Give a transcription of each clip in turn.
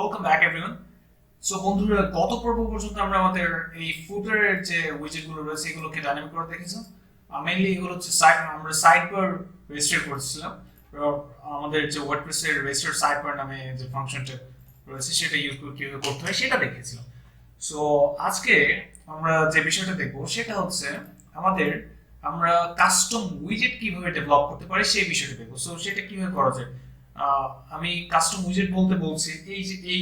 Welcome back everyone. So বন্ধুরা, গত পর্ব পর্যন্ত আমরা আমাদের এই ফুটারের যে উইজেট গুলো রয়েছে এগুলোকে ডাইনামিক করে দেখেছিলাম। মেইনলি এগুলো হচ্ছে আমরা সাইড বার রেজিস্টার করেছিলাম। আমাদের যে ওয়ার্ডপ্রেসের রেজিস্টার সাইড বার নামে যে ফাংশনটা রয়েছে সেটা ইউজ কিভাবে করতে হয় সেটা দেখেছিলাম। সো আজকে আমরা যে বিষয়টা দেখবো সেটা হচ্ছে আমাদের আমরা কাস্টম উইজেট কিভাবে ডেভেলপ করতে পারি সেই বিষয়টা দেখবো। সো সেটা কিভাবে করা যায়। আমি কাস্টম উইজেট বলতে বলছি এই যে এই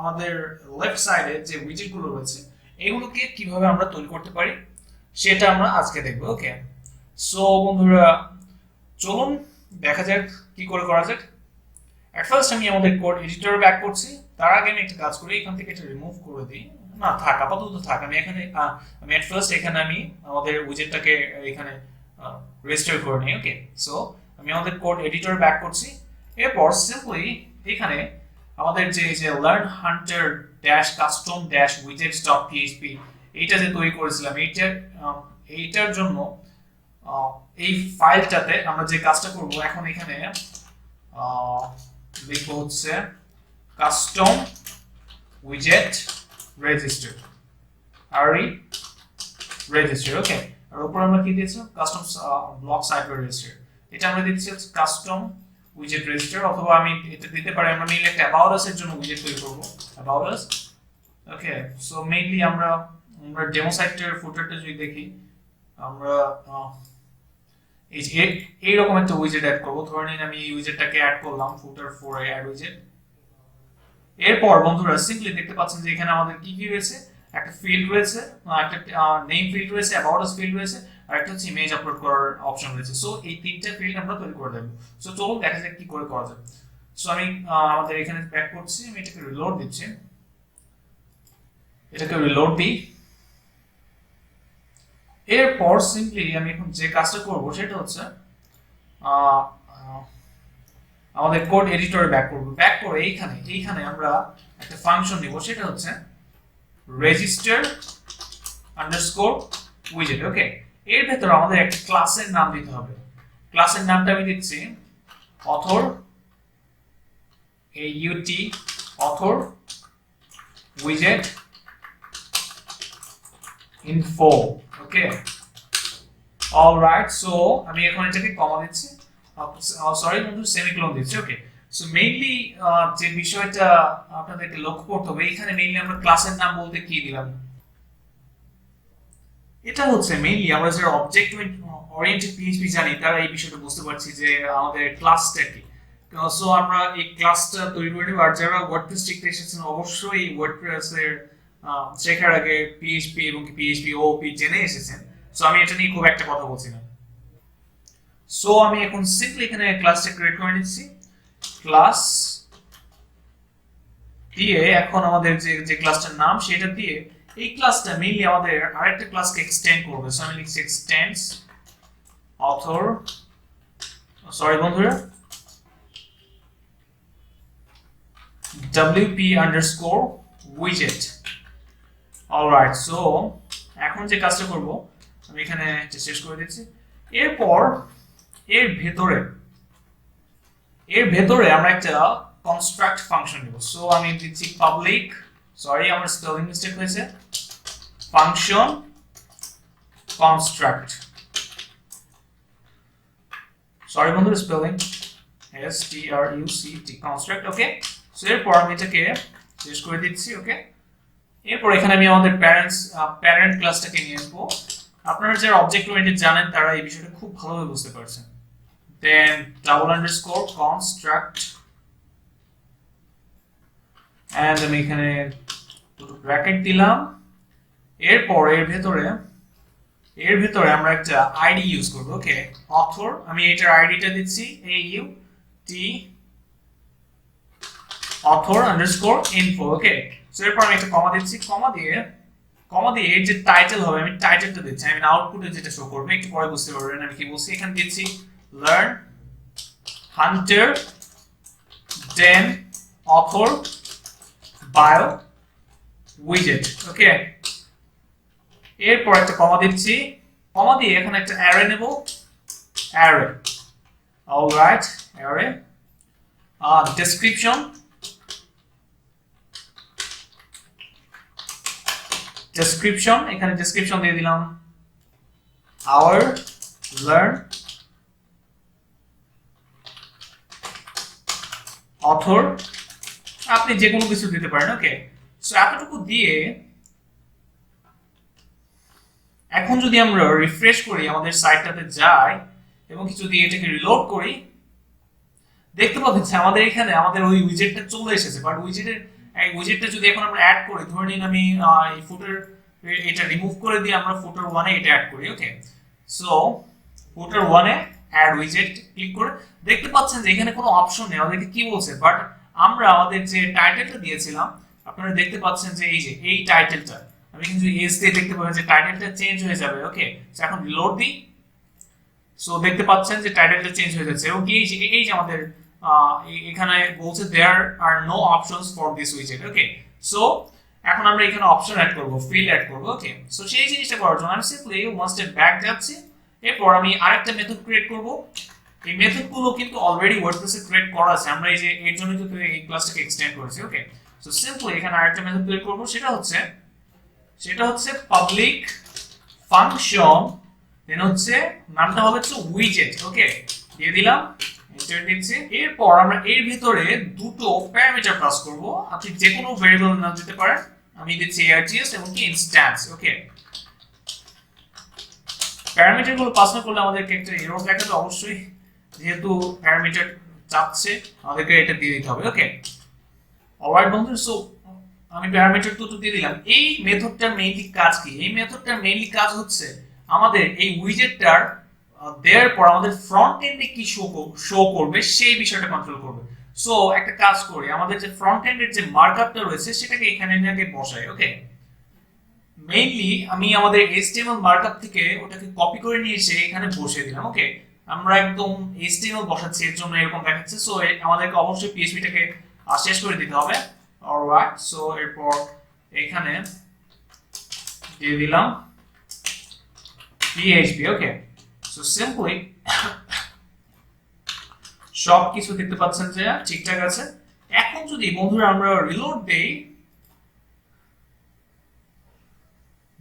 আমাদের লেফট সাইডে যে উইজেট গুলো রয়েছে এগুলোকে কিভাবে আমরা তৈরি করতে পারি সেটা আমরা আজকে দেখবো। ওকে, সো বন্ধুরা চলুন দেখা যাক কি করে করা যায়। এট ফার্স্ট আমি আমাদের কোড এডিটর ব্যাক করছি। তার আগে আমি একটা কাজ করি, এখান থেকে এটা রিমুভ করে দিই। না থাক, আপাতত থাক। আমি এখানে আমি এট ফার্স্ট এখানে আমি আমাদের উইজেটটাকে এখানে রেজিস্টার করে নিই। ওকে, সো আমি আমাদের কোড এডিটর ব্যাক করছি। এরপর সিম্পলি এখানে আমাদের যে learn Hunter dash custom dash widgets dot PHP এইটা যে তৈরি করেছিলাম এইটার জন্য এই ফাইলটাতে আমরা যে কাজটা করব এখন এখানে লিখবো হচ্ছে কাস্টম উইজেট রেজিস্টার আরই রেজিস্টার। ওকে, আর উপর আমরা কি দিয়েছিলাম কাস্টম ব্লক সাইড রেজিস্টার, এটা আমরা দিচ্ছি কাস্টম উইজেট রেজিস্টার। অথবা আমি এটা দিতে পারি, আমরা মেইনলি একটা অ্যাবাউট আস এর জন্য উইজেট তৈরি করব about us. Okay, so mainly আমরা ডেমো সাইটের ফুটারটা যদি দেখি আমরা এই যে এইরকম একটা উইজেট অ্যাড করব। ধরে নিন আমি এই উইজেটটাকে অ্যাড করলাম ফুটার 4 এ অ্যাড উইজেট। এরপর বন্ধুরা সিম্পলি দেখতে পাচ্ছেন যে এখানে আমাদের কি কি রয়েছে, একটা ফিল্ড রয়েছে, একটা নেম ফিল্ড রয়েছে, অ্যাবাউট আস ফিল্ড রয়েছে, আর একটা হচ্ছে ইমেজ আপলোড করার অপশন রয়েছে। সো এই তিনটা ফিল্ড আমরা তৈরি করে দেব। সো চলুন দেখা যাক কি করে করা যায়। সো আমি আমাদের এখানে ব্যাক করছি, আমি এটাকে রিলোড দিচ্ছি, এটাকে রিলোড দিই। এরপর সিম্পলি আমি এখন যে কাজটা করব সেটা হচ্ছে আমাদের কোড এডিটরে ব্যাক করব। ব্যাক করে এইখানে আমরা একটা ফাংশন নিব, সেটা হচ্ছে রেজিস্টার আন্ডারস্কোর উইজেট। ওকে, এর ভেতরে আমাদের একটা ক্লাসের নাম দিতে হবে। ক্লাসের নামটা আমি দিচ্ছি অথর, AUT অথর উইজেট ইনফো। ওকে, অলরাইট। সো আমি এখন এটাকে কমা দিচ্ছি, সরি বন্ধু সেমিকোলন দিচ্ছি। ওকে, সো মেইনলি যে বিষয়টা আপনাদেরকে লক্ষ্য করতে হবে, এখানে মেইনলি আমরা ক্লাসের নাম বলতে কি দিলাম, এটা হচ্ছে মেইনলি আমরা যারা অবজেক্ট ওরিয়েন্টেড পিএইচপি জানি তারা এই বিষয়টা বুঝতে পারছি যে আমাদের ক্লাসটা কি। সো আমরা এই ক্লাসটা তৈরি করে নেব। আর যারা ওয়ার্ডপ্রেস শিখতে এসেছেন অবশ্যই ওয়ার্ডপ্রেসের শেখার আগে পিএইচপি এবং পিএইচপি ওপি জেনে এসেছেন। সো আমি এটা নিয়ে খুব একটা কথা বলছি না। সো আমি এখন সিম্পলি এখানে ক্লাসটা ক্রিয়েট করে নিচ্ছি। ক্লাস দিয়ে এখন আমাদের যে ক্লাসটার নাম সেটা দিয়ে এই ক্লাসটা মেইনলি আমাদের আরেকটা ক্লাসকে এক্সটেন্ড করবে। সো আমি লিখছি এক্সটেন্ডস অথর, সরি বন্ধুরা, wp আন্ডারস্কোর উইজেট। অলরাইট, সো এখন যে কাজটা করব আমি এখানে শেষ করে দিচ্ছি। এরপর এর ভেতরে আমরা একটা কনস্ট্রাক্ট ফাংশন নেব। সো আমি দিচ্ছি পাবলিক, সরি আমার স্পেলিং মিস্টেক হয়েছে, ফাংশন কনস্ট্রাক্ট, সরি বন্ধুরা স্পেলিং STRUCT কনস্ট্রাক্ট। ওকে, সো এরপর আমি এটাকে শেষ করে দিচ্ছি। ওকে, এরপর এখানে আমি আমাদের প্যারেন্ট ক্লাসটাকে নিয়ে আসবো। আপনারা যারা অবজেক্ট ওরিয়েন্টেড জানেন তারা এই বিষয়টা খুব ভালোভাবে বুঝতে পারছেন। দেন ডাবল আন্ডারস্কোর কনস্ট্রাক্ট এন্ড আমি এখানে দুটো ব্র্যাকেট দিলাম। এরপর এর ভেতরে আমরা একটা আইডি ইউজ করব। ওকে, অথর, আমি এটার আইডিটা দিচ্ছি AUT অথর আন্ডারস্কোর ইনফো। ওকে, সো এরপর আমি একটা কমা দিচ্ছি, কমা দিয়ে এর যে টাইটেল হবে আমি টাইটেলটা দিচ্ছি। আমি আউটপুটে যেটা শো করবে একটু পরে বুঝতে পারবেন আমি কি বলছি। এখানে দিচ্ছি লার্ন হান্টার দেন অথর বায়ো উইজেট। ওকে, এরপর একটা কমা দিচ্ছি, কমা দিয়ে এখানে একটা অ্যারে নেব, array. Alright, array description description, এখানে ডেসক্রিপশন দিয়ে দিলাম our learn author, আপনি যে কোনো কিছু দিতে পারেন। ওকে, সো এতটুকু দিয়ে এখন যদি আমরা রিফ্রেশ করি, আমাদের সাইটটাতে যাই এবং কিছু দিয়ে এটাকে রিলোড করি, দেখতে পাবেন যে আমাদের এখানে আমাদের ওই উইজেটটা চলে এসেছে। বাট উইজেটটা যদি এখন আমরা অ্যাড করি, ধরে নিন আমি এই ফুটার এটা রিমুভ করে দিয়ে আমরা ফুটার 1 এ এটা অ্যাড করি। ওকে, সো ফুটার 1 এ অ্যাড উইজেট ক্লিক করে দেখতে পাচ্ছেন যে এখানে কোনো অপশন নেই, আমাদেরকে কি বলছে। বাট আমরা আমাদের যে টাইটেলটা দিয়েছিলাম, আপনারা দেখতে পাচ্ছেন যে এই যে এই টাইটেলটা আমি কিন্তু এস দিয়ে দেখতে পাবেন যে টাইটেলটা চেঞ্জ হয়ে যাবে। ওকে, সো এখন রিলোড দিই, সো দেখতে পাচ্ছেন যে টাইটেলটা চেঞ্জ হয়ে যাচ্ছে এবং এই যে আমাদের এখানে বলছে there are no options for this উইজেট। ওকে, সো এখন আমরা এখানে অপশন অ্যাড করব, ফিল্ড অ্যাড করব। ওকে, সো সেই জিনিসটা করার জন্য আমি সিম্পলি ওয়ান স্টেপ ব্যাক যাচ্ছি, এরপর আমি আরেকটা মেথড ক্রিয়েট করব। এই মেথডগুলো কিন্তু অলরেডি ওয়ার্ডপ্রেসে ক্রিয়েট করা আছে, আমরা এই যে এর জন্য কিন্তু এই ক্লাসটাকে এক্সটেন্ড করেছি। ওকে, সো সিম্পলি এখানে আরেকটা মেথড ক্রিয়েট করব, সেটা হচ্ছে পাবলিক ফাংশন, দেন হচ্ছে নামটা হবে হচ্ছে উইজেট। ওকে, দিয়ে দিলাম, এন্টার দিচ্ছি। এরপর আমরা এর ভিতরে দুটো প্যারামিটার পাস করব, আপনি যে কোনো ভেরিয়েবল নাম দিতে পারেন। আমি দিচ্ছি args এবং কি ইনস্ট্যান্স। ওকে, প্যারামিটার গুলো পাস না করলে আমাদেরকে একটা এরর দেখাবে অবশ্যই, যেহেতু প্যারামিটার চাচ্ছে আমাদেরকে এটা দিয়ে দিতে হবে। ওকে, অলরাইট বন্ধু, সো আমি প্যারামিটার দুটো দিয়ে দিলাম। এই মেথডটার মেইনলি কাজ কি? এই মেথডটার মেইনলি কাজ হচ্ছে আমাদের এই উইজেটটার দেওয়ার পর আমাদের ফ্রন্ট এন্ডে কি শো করবে সেই বিষয়টা কন্ট্রোল করবে। সো একটা কাজ করি, আমাদের যে ফ্রন্ট এন্ডের যে মার্কআপটা রয়েছে সেটাকে এখানে নিয়ে বসাই। ওকে, মেইনলি আমি আমাদের HTML মার্কআপ থেকে ওটাকে কপি করে নিয়ে এসে এখানে বসিয়ে দিলাম। ওকে, আমরা একদম HTML বসাচ্ছি, এর জন্য এরকম দেখাচ্ছে। সো আমাদেরকে অবশ্যই PHP-টাকে শেষ করে দিতে হবে। অলরাইট, সো এরপর এখানে দিয়ে দিলাম PHP। ওকে, সো সিম্পলি সব কিছু দেখতে পাচ্ছেন যে ঠিকঠাক আছে। এখন যদি বন্ধুরা আমরা রিলোড দেই,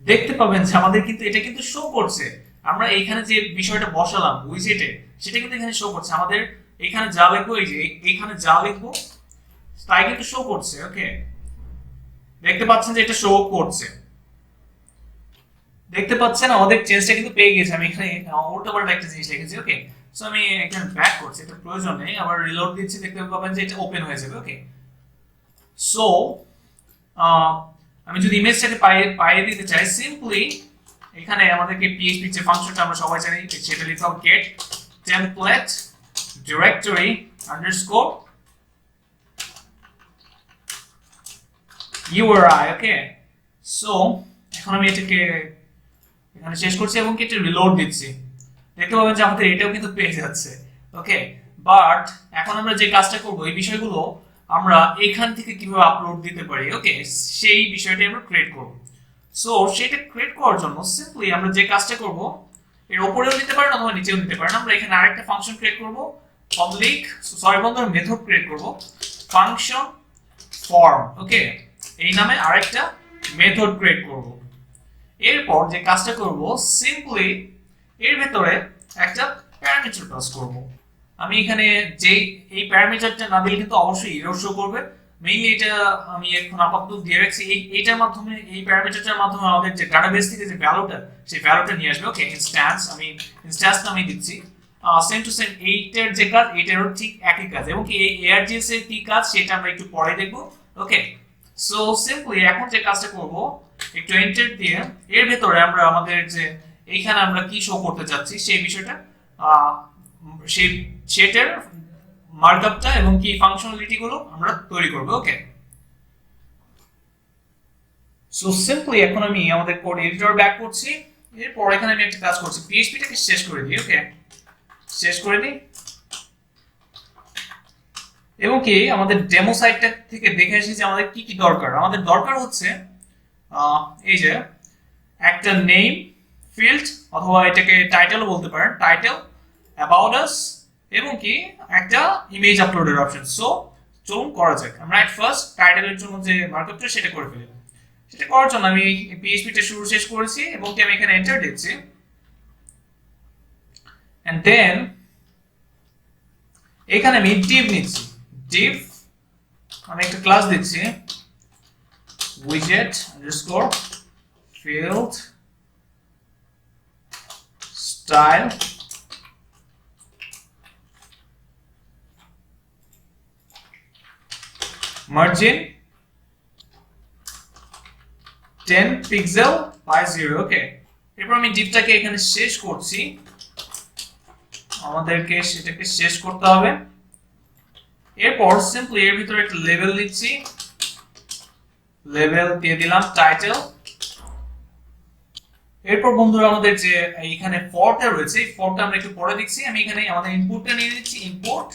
দেখতে পাবেন যে আমাদের কিন্তু এটা কিন্তু শো করছে। আমরা এইখানে যে বিষয়টা বসালাম উইজেটে, সেটা কিন্তু এখানে শো করছে। আমাদের এখানে যা লিখবো, এই যে এখানে যা লিখবো তাই কিন্তু শো করছে। ওকে, দেখতে পাচ্ছেন যে এটা শো করছে, দেখতে পাচ্ছেন আমাদের চেঞ্জটা কিন্তু পেয়ে গেছে। আমি এখানে উল্টোপাল্টা একটা জিনিস লিখেছি। ওকে, সো আমি এখানে ব্যাক করছি, এটা প্রয়োজন নেই, আবার রিলোড দিচ্ছি, দেখতে পাবেন যে এটা ওপেন হয়ে যাবে। ওকে, সো আমি যদি ইমেজটাকে পাইয়ে দিতে চাই, সিম্পলি এখানে আমাদেরকে PHP যে ফাংশনটা আমরা সবাই জানি সেটা লিখতে হবে get template directory underscore URI। ওকে, সো এখন আমি এটাকে এখানে শেষ করছি এবং এটা রিলোড দিচ্ছি, দেখতে পাবেন যে আমাদের এটাও কিন্তু পেয়ে যাচ্ছে। ওকে, বাট এখন আমরা যে কাজটা করব, এই বিষয়গুলো আমরা এখান থেকে কিভাবে আপলোড দিতে পারি, ওকে, সেই বিষয়টা আমরা ক্রিয়েট করব। সো সেটা ক্রিয়েট করার জন্য সিম্পলি আমরা যে কাজটা করব, এর উপরেও দিতে পারেন অথবা নিচেও দিতে পারেন। আমরা এখানে আরেকটা ফাংশন ক্রিয়েট করব, পাবলিক মেথড ক্রিয়েট করব, ফাংশন ফর্ম। ওকে, এই নামে আরেকটা মেথড ক্রিয়েট করব। এরপর যে কাজটা করব, সিম্পলি এর ভেতরে একটা প্যারামিটার পাস করব। আমি এখানে যে এই প্যারামিটারটা না দিলে কিন্তু অবশ্যই এরর শো করবে। মেইনলি এটা আমি এখন আপাতত দিয়ে রাখছি, এইটার মাধ্যমে, এই প্যারামিটারটার মাধ্যমে আমাদের যে ডাটাবেস থেকে যে ভ্যালুটা, সেই ভ্যালুটা নিয়ে আসবে। ওকে, আমি ইনস্ট্যান্স নামে দিচ্ছি। সেম টু সেম এইটার যে কাজ, এইটারও ঠিক একই কাজ, এবং কি এই ARGS এর কি কাজ সেটা আমরা একটু পরে দেখব। ওকে, সো সিম্পলি এখন যে কাজটা করব, একটু এন্টার দিয়ে এর ভেতরে আমরা আমাদের যে এইখানে আমরা কি শো করতে যাচ্ছি সেই বিষয়টা, সেটার মার্কআপটা এবং কি ফাংশনালিটি গুলো আমরা তৈরি করব। ওকে, সো সিম্পলি এখন আমি আমাদের কোড এডিটর ব্যাক করছি। এরপর এখানে আমি একটা কাজ করছি, PHP-টাকে শেষ করে দিই। ওকে, শেষ করে দিই এবং কি আমাদের ডেমো সাইটটা থেকে দেখে আসি যে আমাদের কি কি দরকার। আমাদের দরকার হচ্ছে এই যে একটা নেম ফিল্ড, অথবা এটাকে টাইটেলও বলতে পারেন, টাইটেল, অ্যাবাউট আস, এবং কি একটা ইমেজ আপলোডের অপশন। সো চলুন করা যাক। আমরা এট ফার্স্ট টাইটেলের জন্য যে মার্কআপটা সেটা করে ফেলি। সেটা করার জন্য আমি পিএইচপিটা শুরু শেষ করেছি এবং আমি এখানে এন্টার দিচ্ছি এন্ড দেন এখানে আমি div নিচ্ছি div আমি একটা ক্লাস দিচ্ছি widget underscore field style margin 10 pixel by 0 ওকে এরপর আমি ডিভটাকে এখানে শেষ করছি আমাদেরকে সেটাকে শেষ করতে হবে এরপর সিম্পলি এর ভিতরে একটা লেভেল দিচ্ছি লেভেল দিয়ে দিলাম টাইটেল এরপর বন্ধুরা আমাদের যে এখানে ফরটা রয়েছে এই ফরটা আমরা একটু পরে দেখছি আমি এখানে আমাদের ইনপুটটা নিয়ে নিচ্ছি ইনপুট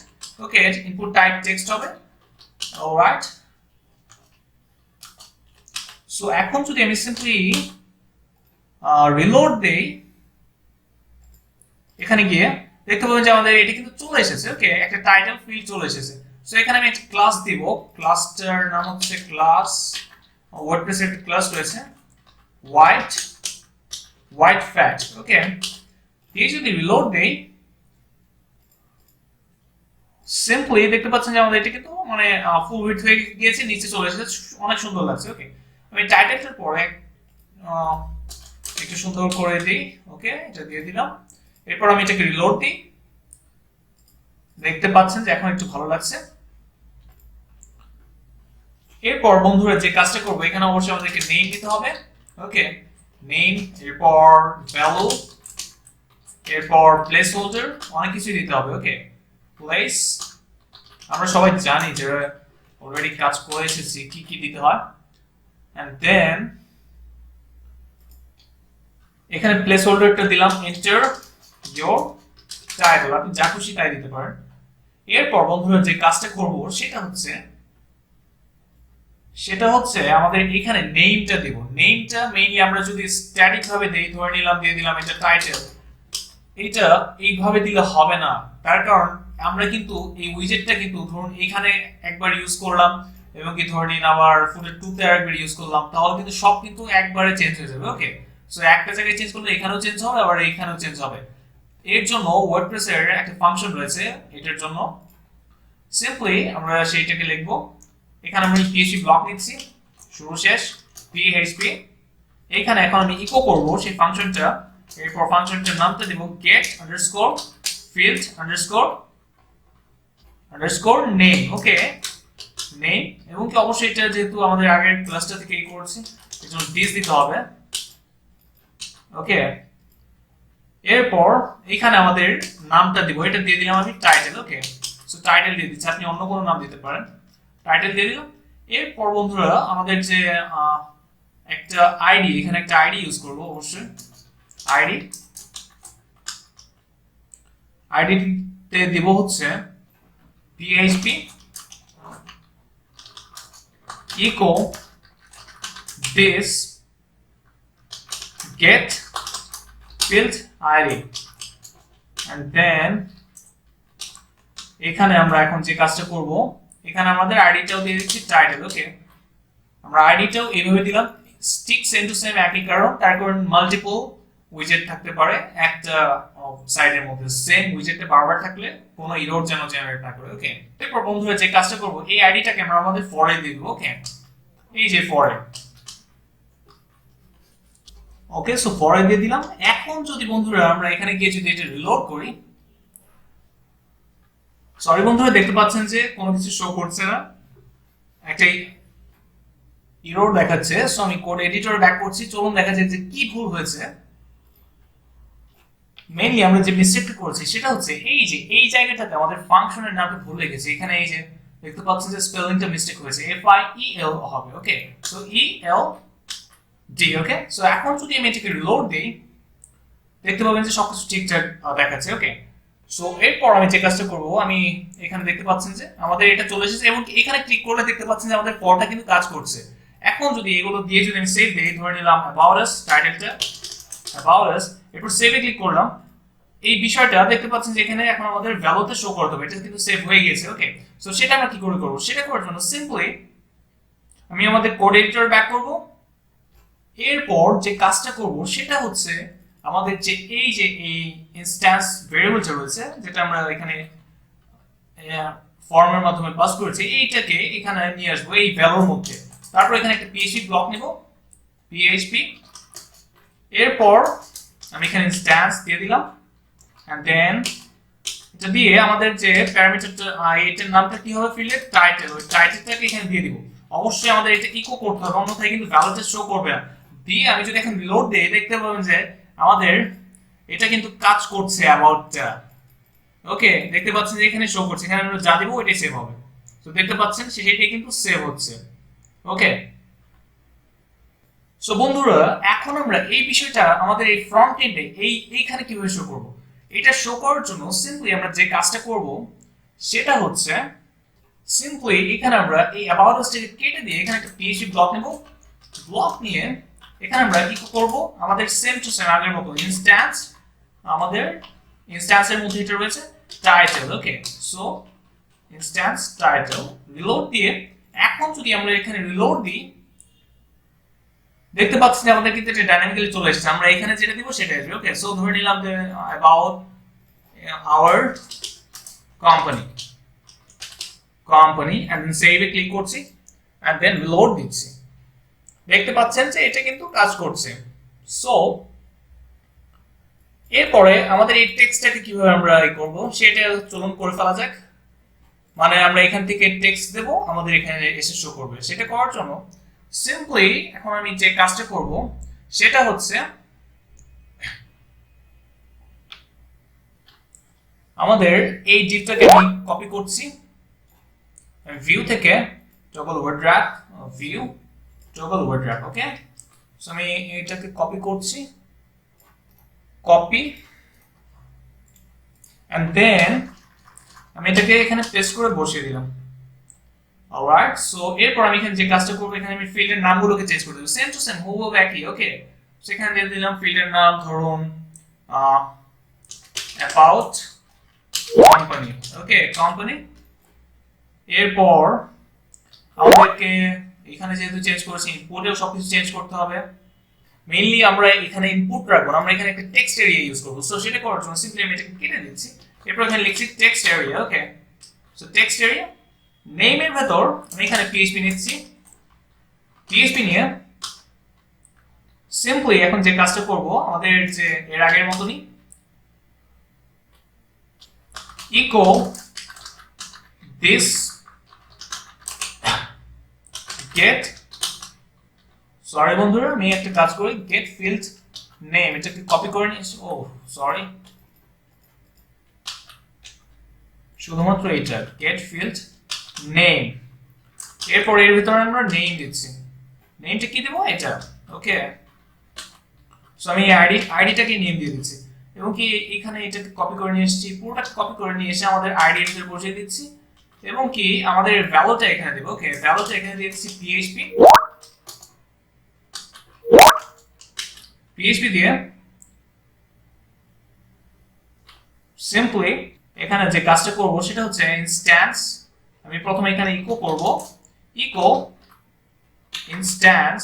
ওকে ইনপুট টাইপ টেক্সট হবে অলরাইট সো এখন যদি আমি সিম্পলি রিলোড দেই এখানে গিয়ে দেখতে পাবেন যে আমাদের এটা কিন্তু চলে এসেছে ওকে একটা টাইটেল ফিল্ড চলে এসেছে সো এখানে আমি একটা ক্লাস দিব ক্লাসটার নাম হচ্ছে ক্লাস ওয়ার্ডপ্রেস এর একটা ক্লাস রয়েছে হোয়াইট ফ্যাট ওকে এই যদি রিলোড দেই সিম্পলি দেখতে পাচ্ছেন যে আমাদের এটা কিন্তু মানে ফুল উইডথ হয়ে গিয়েছে নিচে চলে এসেছে অনেক সুন্দর লাগছে ওকে আমি টাইটেলটার পরে একটু সুন্দর করে দিই ওকে এটা দিয়ে দিলাম এরপর আমি এটাকে রিলোড দিই দেখতে পাচ্ছেন যে এখন একটু ভালো লাগছে এরপর বন্ধুরা যে কাজটা করব এখানে অবশ্যই আমাদেরকে নেম দিতে হবে ওকে নেম এরপর ভ্যালু এরপর প্লেস হোল্ডার অনেক কিছু দিতে হবে ওকে প্লেস আমরা সবাই জানি যে অলরেডি কাজ করে এসেছি কি কি দিতে হয় এন্ড দেন এখানে প্লেস হোল্ডারটা দিলাম এন্টার ইওর টাইটেল আপনি যা খুশি তাই দিতে পারেন এরপর বন্ধুরা যে কাজটা করব সেটা হচ্ছে আমাদের এখানে নেমটা দেব নেমটা মেইনলি আমরা যদি স্ট্যাটিক ভাবে দেই ধরে নিলাম দিয়ে দিলাম এটা টাইটেল এটা এইভাবে দিলে হবে না তার কারণ আমরা কিন্তু এই উইজেটটা কিন্তু ধরুন এখানে একবার ইউজ করলাম এবং কি ধরে নিন আবার ফুটের 2 তে আরেকবার ইউজ করলাম তাহলে কিন্তু সব কিন্তু একবারে চেঞ্জ হয়ে যাবে ওকে সো একটা জায়গায় চেঞ্জ করলে এখানেও চেঞ্জ হবে আবার এখানেও চেঞ্জ হবে এর জন্য ওয়ার্ডপ্রেস এর একটা ফাংশন রয়েছে এটার জন্য সিম্পলি আমরা সেইটাকে লিখব এখানে আমি পিএইচপি ব্লক নিচ্ছি শুরু শেষ পিএইচপি এখানে এখন আমি ইকো করব সেই ফাংশনটা এরপর ফাংশনটার নামটা দেব get underscore field underscore name ওকে নেম এবং কি অবশ্যই এটা যেহেতু আমাদের আগের ক্লাসটা থেকে করছি এজন্য দিস দিতে হবে ওকে এরপর এখানে আমাদের নামটা দিব এটা দিয়ে দিলাম আমি টাইটেল ওকে সো টাইটেল দিয়ে দিচ্ছি আপনি অন্য কোনো নাম দিতে পারেন টাইটেল দিয়ে দিলাম এরপর বন্ধুরা আমাদের যে একটা আইডি এখানে একটা আইডি ইউজ করব অবশ্যই আইডি তে দিব হচ্ছে php echo this get field id and then এখানে আমরা এখন যে কাজটা করব এখানে আমাদের আইডিটাও দিয়ে দিচ্ছি টাইটেল ওকে আমরা আইডিটাও এইভাবে দিলাম স্টিক সেম টু সেম একই কারণ তার কারণ মাল্টিপল উইজেট থাকতে পারে একটা সাইডের মধ্যে সেম উইজেটটা বারবার থাকলে কোনো এরর যেন জেনারেট না করে ওকে এরপর বন্ধুরা যে কাজটা করব এই আইডিটাকে আমরা আমাদের ফরে দিয়ে দেব ওকে এই যে ফরে ওকে সো ফরে দিয়ে দিলাম এখন যদি বন্ধুরা আমরা এখানে গিয়ে যদি এটা রিলোড করি সরি বন্ধুরা দেখতে পাচ্ছেন যে কোনো কিছু শো করছে না একটা এরর দেখাচ্ছে সো আমি কোড এডিটরে ব্যাক করছি চলুন দেখা যাক যে কি ভুল হয়েছে মেইনলি আমরা যে মিস্টেকটা করছি সেটা হচ্ছে এই যে এই জায়গাটাতে আমাদের ফাংশনের নামটা ভুল হয়ে গেছে এখানে এই যে দেখতে পাচ্ছেন যে স্পেলিংটা মিস্টেক হয়েছে এফ আই ই এল হবে ওকে সো ই এল ডি ওকে সো এখন যদি আমি এটাকে রিলোড দেই দেখতে পাবেন যে সবকিছু ঠিকঠাক দেখাচ্ছে ওকে সো এরপর আমি যে কাজটা করব আমি এখানে দেখতে পাচ্ছেন যে আমাদের এটা চলে এসেছে এবং এখানে ক্লিক করলে দেখতে পাচ্ছেন যে আমাদের ফরটা কিন্তু কাজ করছে এখন যদি এগুলো দিয়ে যদি আমি সেভ দেই ধরে নিলাম about us টাইটেলটা about us এরপর সেভে ক্লিক করলাম এই বিষয়টা দেখতে পাচ্ছেন যে এখানে এখন আমাদের ভ্যালুতে শো করতে হবে এটা কিন্তু সেভ হয়ে গেছে ওকে সো সেটা আমরা কি করে করব সেটা করার জন্য সিম্পলি আমি আমাদের কোড এডিটর ব্যাক করব এরপর যে কাজটা করব সেটা হচ্ছে আমাদের যে এই ইনস্ট্যান্স ভেরিয়েবলটা রয়েছে যেটা আমরা এখানে ফর্মের মাধ্যমে পাস করেছি এইটাকে এখানে নিয়ে আসবো এই ভ্যালুর মধ্যে। তারপর এখানে একটা পিএইচপি ব্লক নিব, পিএইচপি। এরপর আমি এখানে ইনস্ট্যান্স দিয়ে দিলাম এন্ড দেন এটা দিয়ে আমাদের যে প্যারামিটারটা এটার নামটা কি হবে ফিল্ডের টাইটেল, ওই টাইটেলটাকে এখানে দিয়ে দিব। অবশ্যই আমাদের এটা ইকো করতে হবে, অন্যথায় কিন্তু ভ্যালুটা শো করবে না। দিয়ে আমি যদি এখন রিলোড দেই দেখতে পাবেন যে আমাদের এটা কিন্তু কাজ করছে অ্যাবাউটটা। ওকে, দেখতে পাচ্ছেন যে এখানে শো করছে, এখানে আমরা যা দিব ওইটাই সেভ হবে। তো দেখতে পাচ্ছেন সেটাই কিন্তু সেভ হচ্ছে। ওকে, সো বন্ধুরা এখন আমরা এই বিষয়টা আমাদের এই ফ্রন্ট এন্ডে এইখানে কিভাবে শো করব, এটা শো করার জন্য সিম্পলি আমরা যে কাজটা করব সেটা হচ্ছে সিম্পলি এখানে আমরা এই অ্যাবাউট স্টেজে কেটে দিয়ে এখানে একটা পিএইচপি ব্লক নেব। ব্লক নিয়ে এখানে আমরা কি করব, আমাদের সেম টু সেম আগের মতো ইনস্ট্যান্স, আমাদের ইনস্ট্যান্সের মধ্যে এটা রয়েছে টাইটেল। ওকে, সো ইনস্ট্যান্স টাইটেল রিলোড দিয়ে এখন যদি আমরা এখানে রিলোড দিই দেখতে পাচ্ছি যে আমাদের কিন্তু এটা ডাইনামিক্যালি চলে এসেছে। আমরা এখানে যেটা দিব সেটা আসবে। ওকে, সো ধরে নিলাম যে about our company and then save এ ক্লিক করছি এন্ড দেন রিলোড দিচ্ছি। দেখতে পাচ্ছেন যে এটা কিন্তু কাজ করছে। সো এরপরে আমাদের এই টেক্সটটাকে কিভাবে আমরা করব সেটা চলুন করে ফেলা যাক। মানে আমরা এখান থেকে টেক্সট দেব, আমাদের এখানে এসে শো করবে। সেটা করার জন্য সিম্পলি এখন আমি যে কাজটা করব সেটা হচ্ছে আমাদের এই ডিপটাকে আমি কপি করছি ভিউ থেকে, toggle word wrap, view toggle word wrap. Okay, so আমি এটাকে কপি করছি, কপি এন্ড দেন আমি এটাকে এখানে পেস্ট করে বসিয়ে দিলাম। অলরাইট, সো এরপর আমি এখানে যে কাজটা করব এখানে আমি ফিল্ডের নামগুলোকে চেঞ্জ করে দেব, সেম টু সেম হুবহু একই। ওকে, সেখানে দিয়ে দিলাম ফিল্ডের নাম ধরুন অ্যাবাউট কোম্পানি। Okay, company. এরপর আমাদেরকে এখানে যেহেতু চেঞ্জ করেছি ইনপুটেও সবকিছু চেঞ্জ করতে হবে। মেইনলি আমরা এখানে ইনপুট রাখবো না, আমরা এখানে একটা টেক্সট এরিয়া ইউজ করব। সো সেটা করার জন্য সিম্পলি আমি এটাকে কেটে দিচ্ছি। এরপর এখানে লিখছি টেক্সট এরিয়া। ওকে, সো টেক্সট এরিয়া নেমের ভেতর আমি এখানে পিএইচপি নিচ্ছি। পিএইচপি নিয়ে সিম্পলি এখন যে কাজটা করব আমাদের যে এর আগের মতই ইকো দিস গেট, সরি বন্ধুরা আমি একটা কাজ করি, গেট ফিল্ড নেম এটাকে কপি করে নিয়েছি। ও সরি, শুধুমাত্র এটা গেট ফিল্ড নেম। এরপর এর ভিতরে আমরা নেম দিচ্ছি, নেমটা কি দেব এটা। ওকে, সো আমি আইডিটাকে নেম দিয়ে দিচ্ছি এবং কি এখানে এটাকে কপি করে নিয়ে এসেছি, পুরোটা কপি করে নিয়ে এসে আমাদের আইডি এর ভিতরে বসিয়ে দিচ্ছি এবং কি আমাদের ভ্যালুটা এখানে দেব। ওকে, ভ্যালুটা এখানে দিয়ে দিচ্ছি পিএইচপি দিয়ে সিম্পলি এখানে যে কাজটা করব সেটা হচ্ছে ইনস্ট্যান্স, আমি প্রথমে এখানে ইকো করব, ইকো ইনস্ট্যান্স।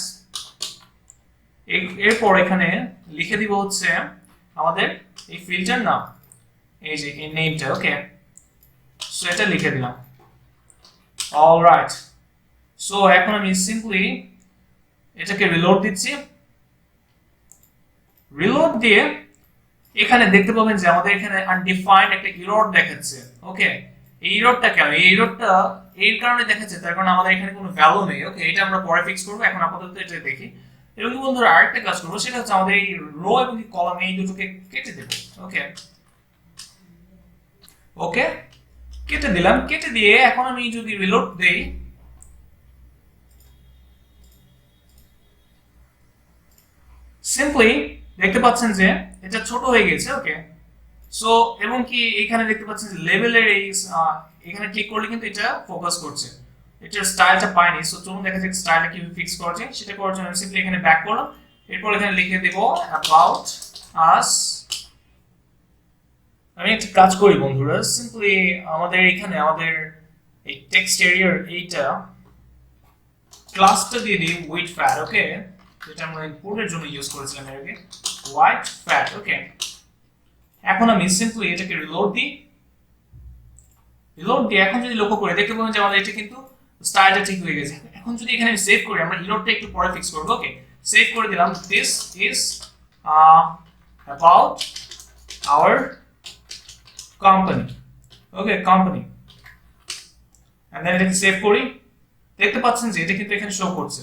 এরপর এখানে লিখে দিব হচ্ছে আমাদের এই ফিল্টার নাম, এই যে এই নেমটা। ওকে, সো এটা লিখে দিলাম। অলরাইট, সো এখন আমি সিম্পলি এটাকে রিলোড দিচ্ছি। রিলোড দিয়ে এখানে দেখতে পাবেন যে আমাদের এখানে আনডিফাইন্ড একটা এরর দেখাচ্ছে। ওকে, এই এররটা কেন, এই এররটা এর কারণে দেখাচ্ছে তার কারণ আমাদের এখানে কোনো ভ্যালু নেই। ওকে, এটা আমরা পরে ফিক্স করব, এখন আপাতত এটা দেখি। এবং বন্ধুরা আরেকটা কাজ করবো সেটা হচ্ছে আমাদের এই রো এবং কলাম এই দুটোকে কেটে দেব। ওকে, ওকে কেটে দিলাম। কেটে দিয়ে এখন আমি যদি রিলোড দেই সিম্পলি দেখতে পাচ্ছেন যে এটা ছোট হয়ে গেছে। ওকে, সো এবং কি এখানে দেখতে পাচ্ছেন যে লেভেলের এই এখানে ক্লিক করলে কিন্তু এটা ফোকাস করছে, এটার স্টাইলটা পাইনি। সো চলুন দেখা যাক স্টাইলটা কিভাবে ফিক্স করা যায়। সেটা করার জন্য সিম্পলি এখানে ব্যাক করলাম, এরপর এখানে লিখে দেব অ্যাবাউট আস। আমি একটা কাজ করি বন্ধুরা, সিম্পলি আমাদের এখানে আমাদের এই টেক্সট এরিয়ার এইটা ক্লাসটা দিয়ে দিই উইথ ফ্যাট। ওকে, যেটা আমরা ইনপুটের জন্য ইউজ করেছিলাম এর আগে, হোয়াইট ফ্যাট। ওকে, এখন আমি সিম্পলি এটাকে রিলোড দিই। রিলোড দিয়ে এখন যদি লক্ষ্য করে দেখতে পাবেন যে আমাদের এটা কিন্তু স্টাইলটা ঠিক হয়ে গেছে। এখন যদি এখানে সেভ করি, আমরা ইরোডটা একটু পরে ফিক্স করব। ওকে, সেভ করে দিলাম, this is about our company. Okay, company, and then এটাকে সেভ করি। দেখতে পাচ্ছেন যে এটা কিন্তু এখানে শো করছে,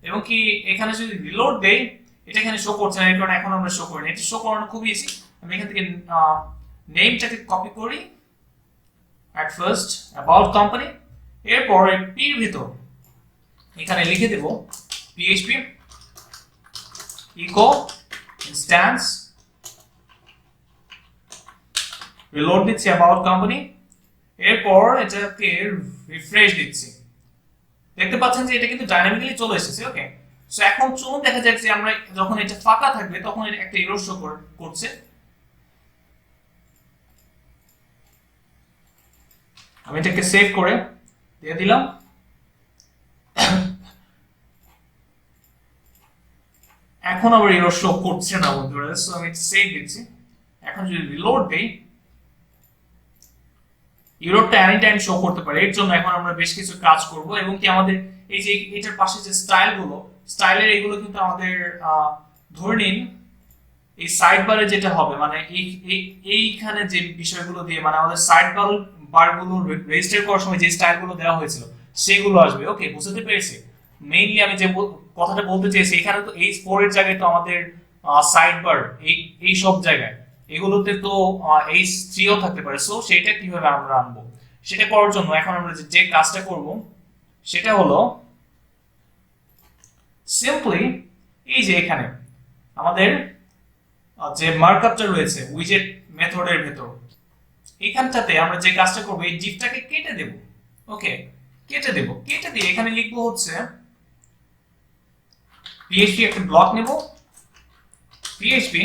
এবং কি এখানে যদি রিলোড দেই এটা এখানে শো করছে না, এর কারণে এখন আমরা শো করি না। এটা শো করানো খুব ইজি। আমি এখান থেকে নেমটাকে কপি করি, at first about company, এরপর পির ভিতর এখানে লিখে দেব php echo instance, রিলোড দিচ্ছি about company, এরপর এটাকে রিফ্রেশ দিচ্ছি। দেখতে পাচ্ছেন যে এটা কিন্তু ডাইনামিক্যালি চলে এসেছে। ওকে, সো এখন চলুন দেখা যাক যে আমরা যখন এটা ফাঁকা থাকবে তখন এটা একটা এরর শো করছে। আমি এটাকে সেভ করে দিয়ে দিলাম। এখন আবার এরর শো করছে না বন্ধুরা, সো আমি সেভ দিচ্ছি। এখন যদি রিলোড দেই, এররটা এনি টাইম শো করতে পারে। এর জন্য এখন আমরা বেশ কিছু কাজ করব, এবং কি আমাদের এই যে এটার পাশে যে স্টাইলের এগুলো কিন্তু আমাদের ধরে নিন এই সাইড বারে যেটা হবে, মানে এইখানে যে বিষয়গুলো দিয়ে, মানে আমাদের সাইড বারগুলো রেজিস্টার করার সময় যে স্টাইলগুলো দেওয়া হয়েছিল সেগুলো আসবে। ওকে, বুঝতে পেরেছি। মেইনলি আমি যে কথাটা বলতে চেয়েছি, এখানে তো H4 এর জায়গায় তো আমাদের সাইড বার এই সব জায়গায়, এগুলোতে তো H3ও থাকতে পারে। সো সেটা কিভাবে আমরা আনবো, সেটা করার জন্য এখন আমরা যে কাজটা করব সেটা হলো সিম্পলি এই যে এখানে আমাদের যে মার্কআপটা রয়েছে উইজেট মেথডের ভেতর, এখানটাতে আমরা যে কাজটা করব এই ডিফটাকে কেটে দেব। ওকে, কেটে দিয়ে এখানে লিখবো হচ্ছে PHP, একটা ব্লক নেব, PHP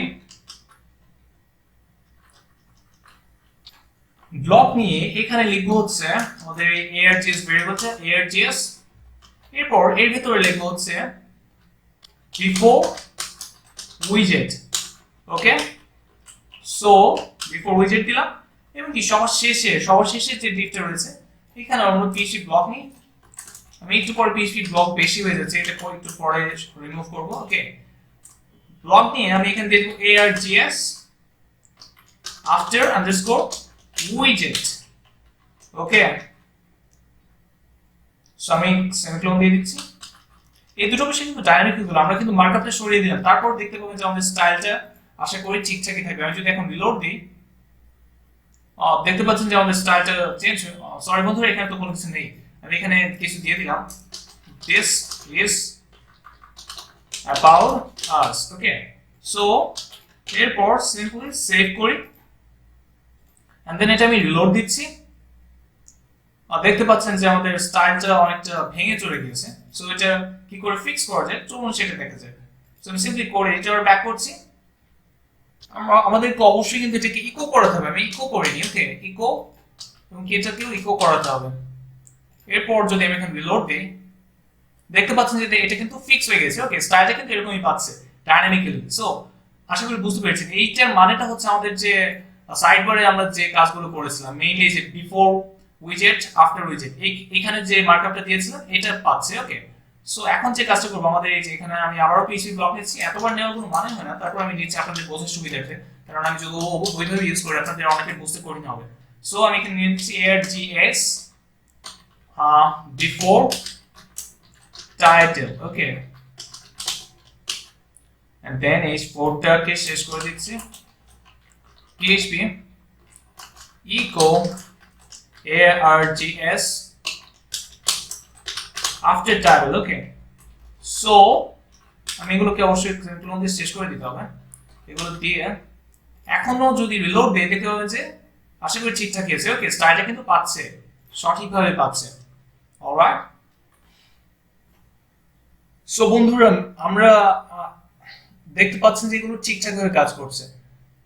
ব্লক নিয়ে এখানে লিখবো হচ্ছে আমাদের এই args ভেরিয়েবলটা args, এরপর এর ভিতরে লিখবো হচ্ছে before widget। ওকে, সো বিফোর উইজেট দিলাম, এবং কি সবার শেষে যে ডিফটা রয়েছে এখানে আমরা PHP ব্লক নিই। আমি একটু পরে PHP ব্লক বেশি হয়ে যাচ্ছে, এটা একটু পরে রিমুভ করব। ওকে, ব্লক নিয়ে আমি এখানে দেখব args after underscore widget। ওকে, সো আমি সেমিকোলন দিয়ে দিচ্ছি। এই দুটো বিষয় কিন্তু ডাইনামিক হলো, আমরা কিন্তু মার্কআপটা সরিয়ে দিলাম। তারপর দেখতে পাবেন যে আমাদের স্টাইলটা আশা করি ঠিকঠাকই থাকবে। আমি যদি এখন রিলোড দিই, দেখতে পাচ্ছেন যে আমাদের স্টাইলটা চেঞ্জ হয়ে, সরি বন্ধুরা এখানে তো কোনো কিছু নেই, আমি এখানে কিছু দিয়ে দিলাম, this is about us. Okay, so এরপর সিম্পলি সেভ করি, এন্ড দেন এটা আমি রিলোড দিচ্ছি। দেখতে পাচ্ছেন যে আমাদের স্টাইলটা অনেকটা ভেঙে চলে গিয়েছে। সো এটা কি করে ফিক্স করা যায় চলুন সেটা দেখা যাক। সো আমি সিম্পলি করে এটা ব্যাক করছি। আমাদেরকে অবশ্যই কিন্তু এটাকে ইকো করাতে হবে। আমি ইকো করিনি। ওকে, ইকো, এবং এটাকেও ইকো করাতে হবে। এরপর যদি আমি এখানে রিলোড দিই, দেখতে পাচ্ছেন যে এটা কিন্তু ফিক্স হয়ে গেছে। ওকে, স্টাইলটা কিন্তু এরকমই পাচ্ছে ডাইনামিক্যালি। সো আশা করি বুঝতে পেরেছেন এইটার মানেটা হচ্ছে আমাদের যে সাইড বারে আমরা যে কাজগুলো করেছিলাম, মেইনলি যে বিফোর উইজেট আফটার উইজেট, এখানে যে মার্কআপটা দিয়েছিলাম এটা পাচ্ছে। ওকে, সো এখন যে কাজটা করবো, আমাদের এই যে এখানে আমি আবারও PHP ব্লক নিচ্ছি। এতবার নেওয়ার কোনো মানে হয় না, তারপর আমি নিচ্ছি আপনাদের বোঝার সুবিধার্থে, কারণ আমি যদি ওইভাবে ইউজ করি আপনাদের অনেকে বুঝতে কঠিন হবে। সো আমি এখানে নিচ্ছি args before title। Okay, and then H4 টাকে শেষ করে দিচ্ছি, PHP echo args after title। ওকে, সো আমি এগুলোকে অবশ্যই সেমিকোলন দিয়ে শেষ করে দিতে হবে। এগুলো দিয়ে এখনো যদি রিলোড দিয়ে দেখতে পাবেন যে আশা করি ঠিকঠাকই আছে। ওকে, স্টাইলটা কিন্তু পাচ্ছে, সঠিকভাবে পাচ্ছে। অলরাইট, সো বন্ধুরা আমরা দেখতে পাচ্ছেন যে এগুলো ঠিকঠাকভাবে কাজ করছে।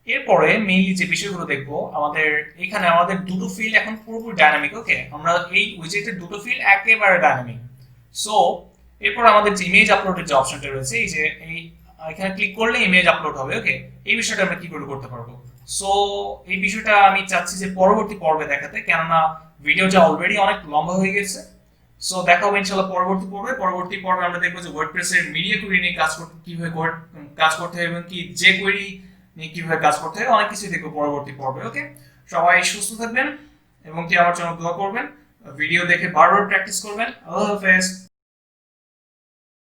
এরপরে মেইনলি যে বিষয়গুলো দেখবো, আমাদের এখানে আমাদের দুটো ফিল্ড এখন পুরোপুরি ডাইনামিক। ওকে, আমরা এই উইজেটের দুটো ফিল্ড একেবারে ডাইনামিক। সো এরপর আমাদের যে ইমেজ আপলোডের যে অপশনটা রয়েছে, এই যে এখানে ক্লিক করলে ইমেজ আপলোড হবে। ওকে, এই বিষয়টা আমরা কি করে করতে পারবো? সো এই বিষয়টা আমি চাচ্ছি যে পরবর্তী পর্বে দেখাতে, কেননা ভিডিওটা অলরেডি অনেক লম্বা হয়ে গেছে। সো দেখা হবে ইনশাআল্লাহ পরবর্তী পর্বে আমরা দেখবো যে ওয়ার্ডপ্রেসের মিডিয়া কোয়েরি নিয়ে কাজ করতে হয় এবং কি যে কোয়েরি নিয়ে কিভাবে কাজ করতে হয়, অনেক কিছু দেখবো পরবর্তী পর্বে। ওকে, সবাই সুস্থ থাকবেন এবং কি আমার জন্য দোয়া করবেন, ভিডিও দেখে বারবার প্র্যাকটিস করবেন। আল্লাহ হাফেজ।